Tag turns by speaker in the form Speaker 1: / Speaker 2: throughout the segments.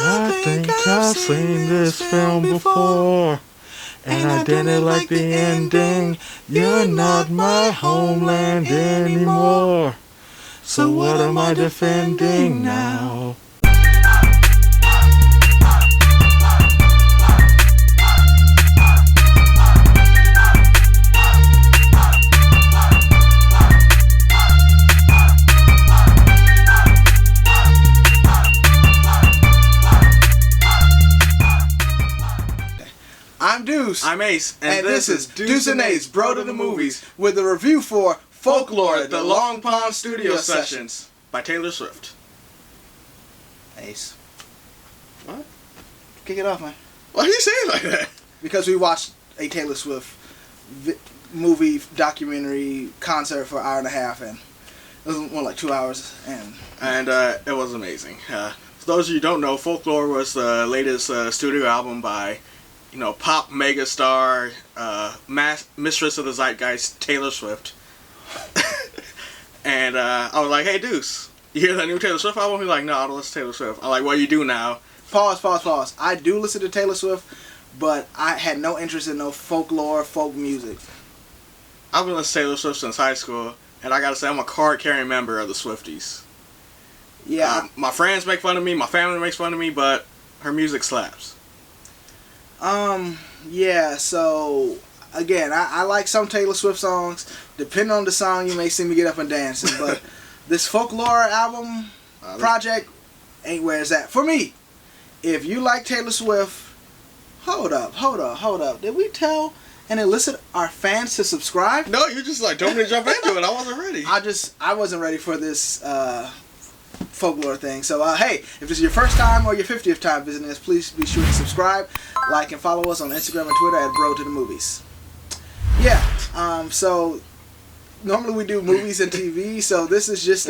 Speaker 1: I think I've seen this film before, and I didn't like the ending. You're not my homeland anymore. So what am I defending now?
Speaker 2: I'm Deuce.
Speaker 1: I'm Ace.
Speaker 2: And this is Deuce and Ace, Bro to the Movies, with a review for Folklore, the Long Pond Studio Sessions
Speaker 1: by Taylor Swift.
Speaker 2: Ace.
Speaker 1: What?
Speaker 2: Kick it off, man.
Speaker 1: Why do you say it like that?
Speaker 2: Because we watched a Taylor Swift movie, documentary, concert for an hour and a half, and it was more like 2 hours, and
Speaker 1: it was amazing. For those of you who don't know, Folklore was the latest studio album by pop megastar, mistress of the zeitgeist, Taylor Swift. And I was like, hey, Deuce, you hear that new Taylor Swift album? He's like, no, I don't listen to Taylor Swift. I'm like, well, you do now.
Speaker 2: Pause. I do listen to Taylor Swift, but I had no interest in no folklore, folk music.
Speaker 1: I've been listening to Taylor Swift since high school, and I gotta say, I'm a card-carrying member of the Swifties.
Speaker 2: Yeah.
Speaker 1: My friends make fun of me, my family makes fun of me, but her music slaps.
Speaker 2: Yeah, so, again, I like some Taylor Swift songs. Depending on the song, you may see me get up and dancing, but this Folklore album project ain't where it's at. For me, if you like Taylor Swift, hold up. Did we tell and elicit our fans to subscribe?
Speaker 1: No, you just told me to jump into it. I wasn't ready.
Speaker 2: I wasn't ready for this, Folklore thing. So, hey, if this is your first time or your 50th time visiting us, please be sure to subscribe, like, and follow us on Instagram and Twitter at Bro to the Movies. Yeah, so normally we do movies and TV, so this is just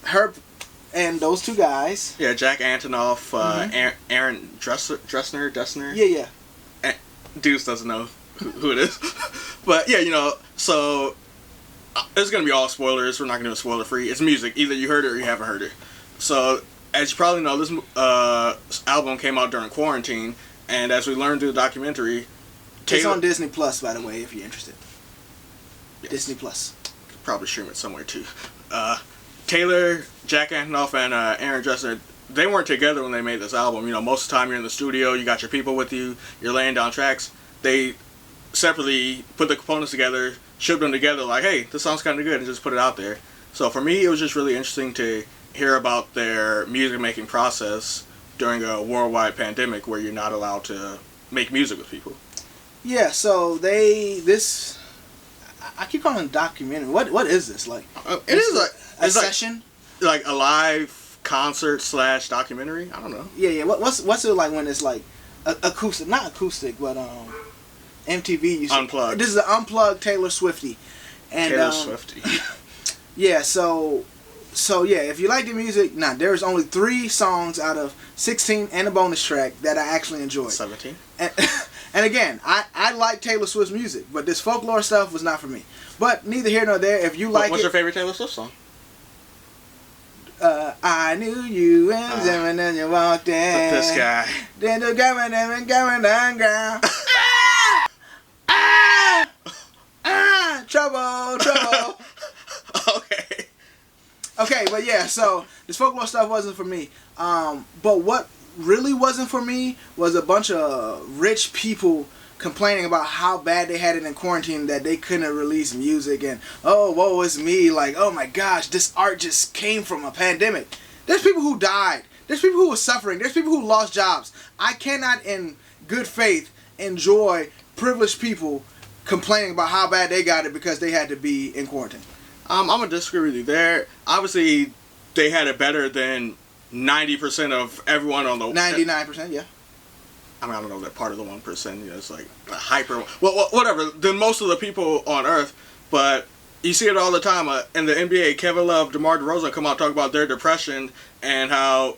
Speaker 2: her and those two guys.
Speaker 1: Yeah, Jack Antonoff, Aaron Dessner.
Speaker 2: Yeah.
Speaker 1: Deuce doesn't know who it is. But, yeah, so it's going to be all spoilers. We're not going to do it spoiler free. It's music. Either you heard it or you haven't heard it. So, as you probably know, this album came out during quarantine, and as we learned through the documentary,
Speaker 2: it's on DisneyPlus, by the way, if you're interested. Yes. DisneyPlus.
Speaker 1: Could probably stream it somewhere too. Taylor, Jack Antonoff, and Aaron Dessner, they weren't together when they made this album. Most of the time you're in the studio, you got your people with you, you're laying down tracks. They separately put the components together, shipped them together like, hey, this song's kind of good, and just put it out there. So for me, it was just really interesting to hear about their music making process during a worldwide pandemic where you're not allowed to make music with people.
Speaker 2: Yeah, so I keep calling it a documentary. What is this?
Speaker 1: It is
Speaker 2: a session?
Speaker 1: Like a live concert / documentary? I don't know.
Speaker 2: Yeah. What's it like when it's like acoustic? Not acoustic, but MTV used to,
Speaker 1: Unplugged.
Speaker 2: This is an unplugged Taylor Swiftie. And,
Speaker 1: Taylor Swiftie.
Speaker 2: Yeah, so yeah, if you like the music, there's only 3 songs out of 16 and a bonus track that I actually enjoyed.
Speaker 1: 17.
Speaker 2: And again, I like Taylor Swift's music, but this Folklore stuff was not for me. But neither here nor there. If you like
Speaker 1: what's your favorite Taylor Swift song?
Speaker 2: I knew you and then you walked in.
Speaker 1: This guy.
Speaker 2: Then the going down. Trouble. Okay, but yeah, so this Folklore stuff wasn't for me. But what really wasn't for me was a bunch of rich people complaining about how bad they had it in quarantine, that they couldn't release music, and woe is me, oh my gosh, this art just came from a pandemic. There's people who died. There's people who were suffering. There's people who lost jobs. I cannot in good faith enjoy privileged people complaining about how bad they got it because they had to be in quarantine.
Speaker 1: I'm going to disagree with you there. Obviously, they had it better than 90% of everyone on the...
Speaker 2: 99%, yeah.
Speaker 1: I mean, I don't know, that part of the 1%, it's like a hyper... Well, whatever, than most of the people on Earth, but you see it all the time. In the NBA, Kevin Love, DeMar DeRozan come out and talk about their depression and how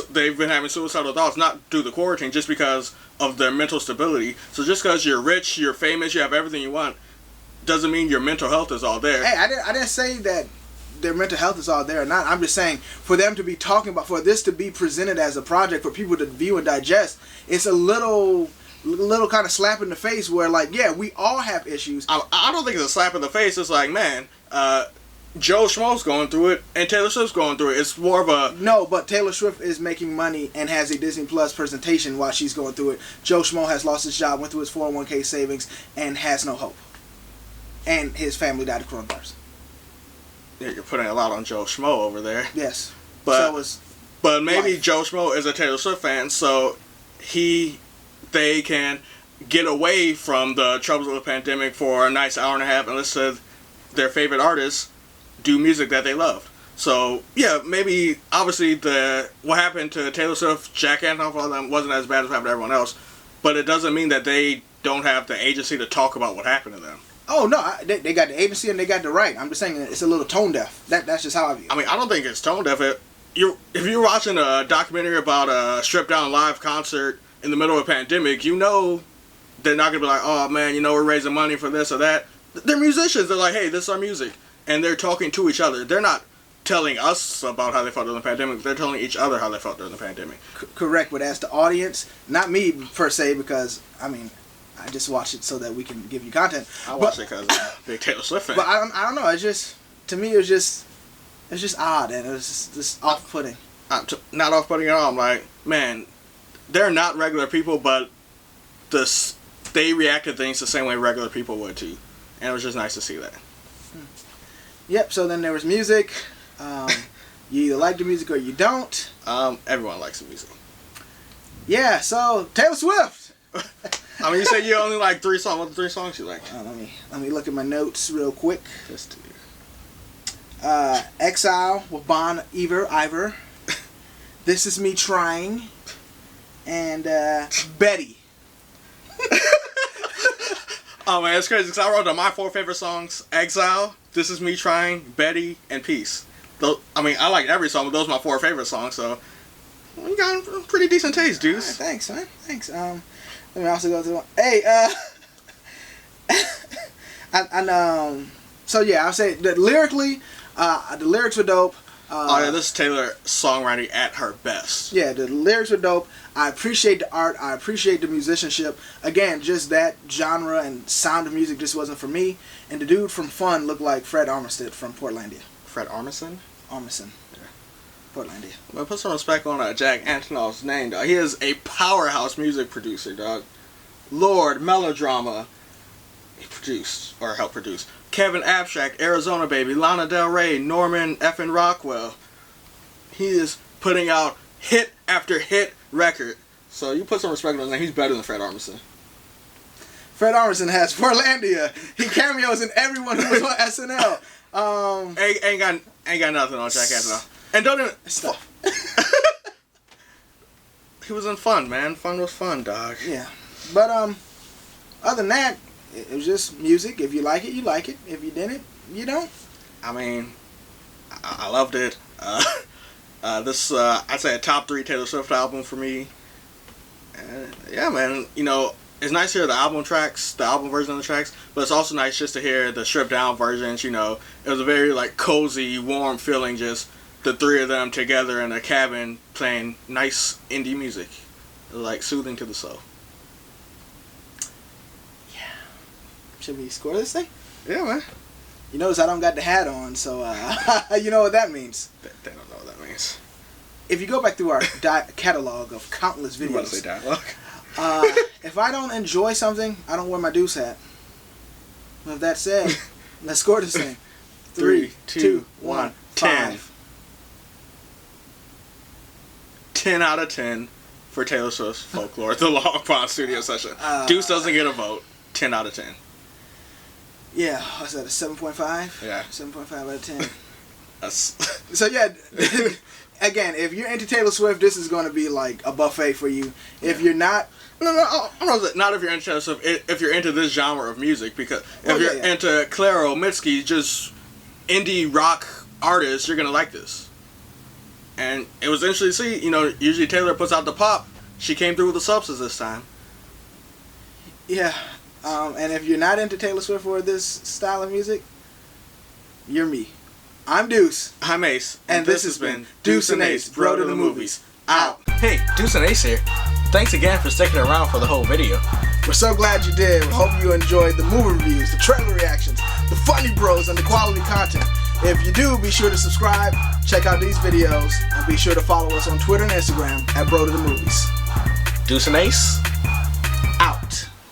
Speaker 1: they've been having suicidal thoughts, not due to the quarantine, just because of their mental stability. So just because you're rich, you're famous, you have everything you want, doesn't mean your mental health is all there.
Speaker 2: Hey, I didn't say that their mental health is all there or not. I'm just saying, for them to be talking about, for this to be presented as a project for people to view and digest, it's a little kind of slap in the face where, like, yeah, we all have issues.
Speaker 1: I don't think it's a slap in the face. It's like, man, Joe Schmoe's going through it, and Taylor Swift's going through it. It's more of a...
Speaker 2: No, but Taylor Swift is making money and has a DisneyPlus presentation while she's going through it. Joe Schmoe has lost his job, went through his 401k savings, and has no hope. And his family died of coronavirus.
Speaker 1: Yeah, you're putting a lot on Joe Schmoe over there.
Speaker 2: Yes.
Speaker 1: But maybe Joe Schmoe is a Taylor Swift fan, so they can get away from the troubles of the pandemic for a nice hour and a half and listen to their favorite artists do music that they love. So, yeah, maybe, obviously, what happened to Taylor Swift, Jack Antonoff, all of them wasn't as bad as what happened to everyone else, but it doesn't mean that they don't have the agency to talk about what happened to them.
Speaker 2: Oh, no, they got the agency and they got the right. I'm just saying it's a little tone deaf. That's just how I view it.
Speaker 1: I mean, I don't think it's tone deaf. If you're watching a documentary about a stripped-down live concert in the middle of a pandemic, you know they're not going to be like, oh, man, we're raising money for this or that. They're musicians. They're like, hey, this is our music. And they're talking to each other. They're not telling us about how they felt during the pandemic. They're telling each other how they felt during the pandemic.
Speaker 2: Correct, but as the audience, not me per se, because, I mean, I just watch it so that we can give you content.
Speaker 1: I watch it because I'm a big Taylor Swift fan.
Speaker 2: But I don't know. It's just, to me, it's just odd, and it's just off-putting.
Speaker 1: Not off-putting at all. I'm like, man, they're not regular people, but they react to things the same way regular people would too. And it was just nice to see that.
Speaker 2: Yep, so then there was music. You either like the music or you don't.
Speaker 1: Everyone likes the music.
Speaker 2: Yeah, so Taylor Swift.
Speaker 1: I mean, you said you only like 3 songs. What are the 3 songs you like?
Speaker 2: Let me look at my notes real quick.
Speaker 1: Just
Speaker 2: Exile with Bon Iver. This Is Me Trying. And Betty.
Speaker 1: Oh man, it's crazy because I wrote down my 4 favorite songs: Exile, This Is Me Trying, Betty, and Peace. I like every song, but those are my 4 favorite songs. So you got a pretty decent taste, Deuce.
Speaker 2: Right, thanks, man. Thanks. Let me also go to hey. So yeah, I'll say that lyrically, the lyrics were dope.
Speaker 1: This is Taylor songwriting at her best.
Speaker 2: Yeah, the lyrics were dope. I appreciate the art. I appreciate the musicianship. Again, just that genre and sound of music just wasn't for me. And the dude from Fun looked like Fred Armisen from Portlandia.
Speaker 1: Fred Armisen?
Speaker 2: Armisen. Yeah. Portlandia.
Speaker 1: I'm gonna put some respect on Jack Antonoff's name, dog. He is a powerhouse music producer, dog. Lord, Melodrama. He produced, or helped produce. Kevin Abstract, Arizona Baby, Lana Del Rey, Norman effing Rockwell. He is putting out hit after hit record. So you put some respect on his name. He's better than Fred Armisen.
Speaker 2: Fred Armisen has Portlandia. He cameos in everyone who was on SNL.
Speaker 1: Ain't got nothing on Jack Antonoff. And don't even stop. He was in Fun, man. Fun was fun, dog.
Speaker 2: Yeah, but other than that, it was just music. If you like it, you like it. If you didn't, you don't.
Speaker 1: I mean, I loved it. This I'd say a top 3 Taylor Swift album for me. Yeah, man. It's nice to hear the album tracks, the album version of the tracks, but it's also nice just to hear the stripped down versions. It was a very cozy, warm feeling, just the 3 of them together in a cabin playing nice indie music. It was soothing to the soul.
Speaker 2: Should we score this thing?
Speaker 1: Yeah, man.
Speaker 2: You notice I don't got the hat on, so you know what that means.
Speaker 1: They don't know what that means.
Speaker 2: If you go back through our catalog of countless videos,
Speaker 1: You want to say dialogue?
Speaker 2: if I don't enjoy something, I don't wear my Deuce hat. With that said, let's score this thing. 3, 2, 1,
Speaker 1: 10. 10 out of 10 for Taylor Swift's Folklore, the Long Pond studio session. Deuce doesn't get a vote. 10 out of 10.
Speaker 2: Yeah, what's that, a 7.5?
Speaker 1: Yeah.
Speaker 2: 7.5 out of 10.
Speaker 1: That's
Speaker 2: So yeah, again, if you're into Taylor Swift, this is going to be a buffet for you. If you're not...
Speaker 1: No, not if you're into Taylor Swift, if you're into this genre of music, because if you're into Clairo Mitski, just indie rock artists, you're going to like this. And it was interesting to see, usually Taylor puts out the pop. She came through with the substance this time.
Speaker 2: Yeah. And if you're not into Taylor Swift or this style of music, you're me. I'm Deuce.
Speaker 1: I'm Ace.
Speaker 2: And this has been Deuce and Ace, Bro to the Movies. Out.
Speaker 1: Hey, Deuce and Ace here. Thanks again for sticking around for the whole video.
Speaker 2: We're so glad you did. We hope you enjoyed the movie reviews, the trailer reactions, the funny bros, and the quality content. If you do, be sure to subscribe, check out these videos, and be sure to follow us on Twitter and Instagram at Bro to the Movies.
Speaker 1: Deuce and Ace.